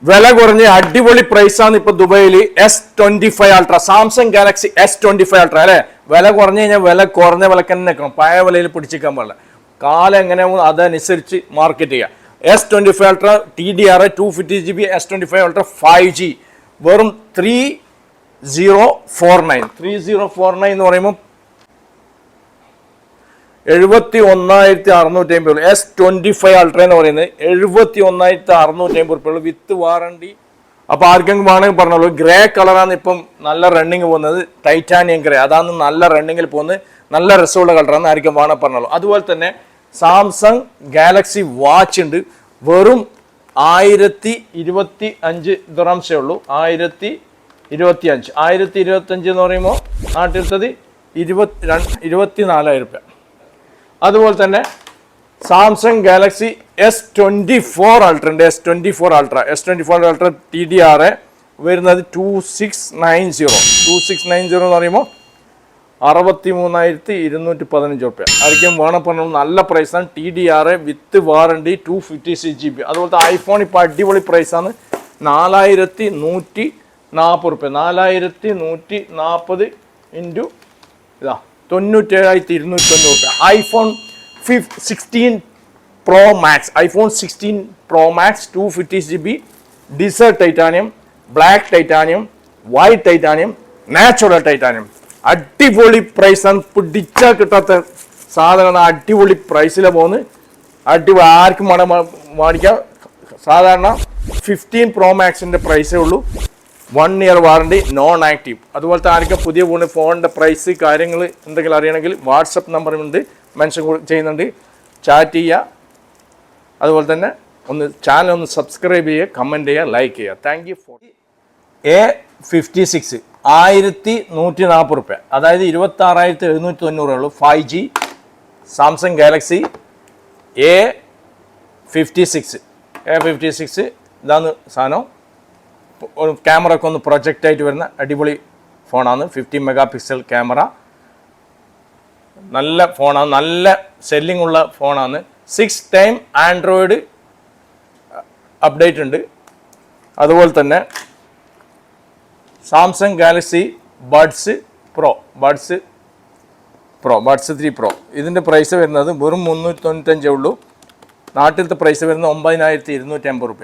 വില കുറഞ്ഞ അടിപൊളി പ്രൈസാണ് ഇപ്പൊ ദുബൈയിൽ S25 ultra Samsung Galaxy S25 ultra അല്ലെ. വില കുറഞ്ഞു കഴിഞ്ഞാൽ വില കുറഞ്ഞ വിലക്ക് തന്നെ നിൽക്കണം, പഴയ വിലയിൽ പിടിച്ചിരിക്കാൻ പാടില്ല. കാലം എങ്ങനെയാവും അതനുസരിച്ച് മാർക്കറ്റ് ചെയ്യുക. S25 ultra TDR 250GB S25 ultra 5G വെറും 3049 എന്ന് പറയുമ്പോൾ 71,650. S25 അൾട്ര എന്ന് പറയുന്നത് 71,650 വിത്ത് വാറണ്ടി. അപ്പോൾ ആർക്കെങ്കിലും വേണമെങ്കിൽ പറഞ്ഞോളൂ. ഗ്രേ കളറാണ് ഇപ്പം നല്ല റണ്ണിങ് പോകുന്നത്, ടൈറ്റാനിയം ഗ്രേ, അതാണ് നല്ല റണ്ണിങ്ങിൽ പോകുന്നത്, നല്ല രസമുള്ള കളറാണ്. ആർക്കും വേണമെങ്കിൽ പറഞ്ഞോളൂ. അതുപോലെ തന്നെ സാംസങ് ഗാലക്സി വാച്ച് ഉണ്ട്, വെറും 1025 ദിർഹംസേ ഉള്ളൂ. 1025 എന്ന് പറയുമ്പോൾ നാട്ടിലത്തത് 24,000 രൂപ. അതുപോലെ തന്നെ സാംസങ് ഗാലക്സി S24 അൾട്ര ഉണ്ട്. S24 അൾട്ര TDR വരുന്നത് 2690 എന്ന് പറയുമ്പോൾ 63,215 രൂപ. ആയിരിക്കും വേണം പറഞ്ഞു, നല്ല പ്രൈസാണ്. TDR വിത്ത് വാറണ്ടി 256GB. അതുപോലത്തെ ഐഫോൺ ഇപ്പോൾ അടിപൊളി പ്രൈസാണ്, 4,140 രൂപ. 4,140 ഇൻറ്റു ഇതാ 97,290 രൂപ. iphone16 Pro Max 256GB dessert titanium, black titanium, white titanium, natural titanium. അടിപൊളി പ്രൈസാണ്, പിടിച്ചാൽ കിട്ടാത്ത സാധനമാണ്. അടിപൊളി പ്രൈസിലാണ് പോകുന്നത്. അടിപൊളി, ആർക്കും മേടിക്കാം. സാധാരണ 15 Pro Maxൻ്റെ പ്രൈസേ ഉള്ളൂ. 1 ഇയർ വാറണ്ടി, നോൺ ആക്റ്റീവ്. അതുപോലത്തെ ആർക്കും പുതിയ ഫോണിൻ്റെ പ്രൈസ് കാര്യങ്ങൾ എന്തെങ്കിലും അറിയണമെങ്കിൽ വാട്സപ്പ് നമ്പറുണ്ട്, മെൻഷൻ ചെയ്യുന്നുണ്ട്, ചാറ്റ് ചെയ്യുക. അതുപോലെ തന്നെ ചാനൽ ഒന്ന് സബ്സ്ക്രൈബ് ചെയ്യുക, കമൻറ്റ് ചെയ്യുക, ലൈക്ക് ചെയ്യുക. Thank you for. A56 1,140 രൂപ, അതായത് 26,790 ഉള്ളൂ. 5G സാംസങ് ഗാലക്സി A56 ഇതാണ് സാധനം. ക്യാമറ ഒക്കെ ഒന്ന് പ്രൊജക്റ്റ് ആയിട്ട് വരുന്ന അടിപൊളി ഫോണാണ്. 50 MP ക്യാമറ, നല്ല ഫോണാണ്, നല്ല സെല്ലിംഗ് ഉള്ള ഫോണാണ്. 6 ടൈം ആൻഡ്രോയിഡ് അപ്ഡേറ്റ് ഉണ്ട്. അതുപോലെ തന്നെ സാംസങ് ഗാലക്സി ബഡ്സ് 3 Pro ഇതിൻ്റെ പ്രൈസ് വരുന്നത് വെറും 395 ഉള്ളൂ. നാട്ടിലത്തെ പ്രൈസ് വരുന്നത് 9,250 രൂപ.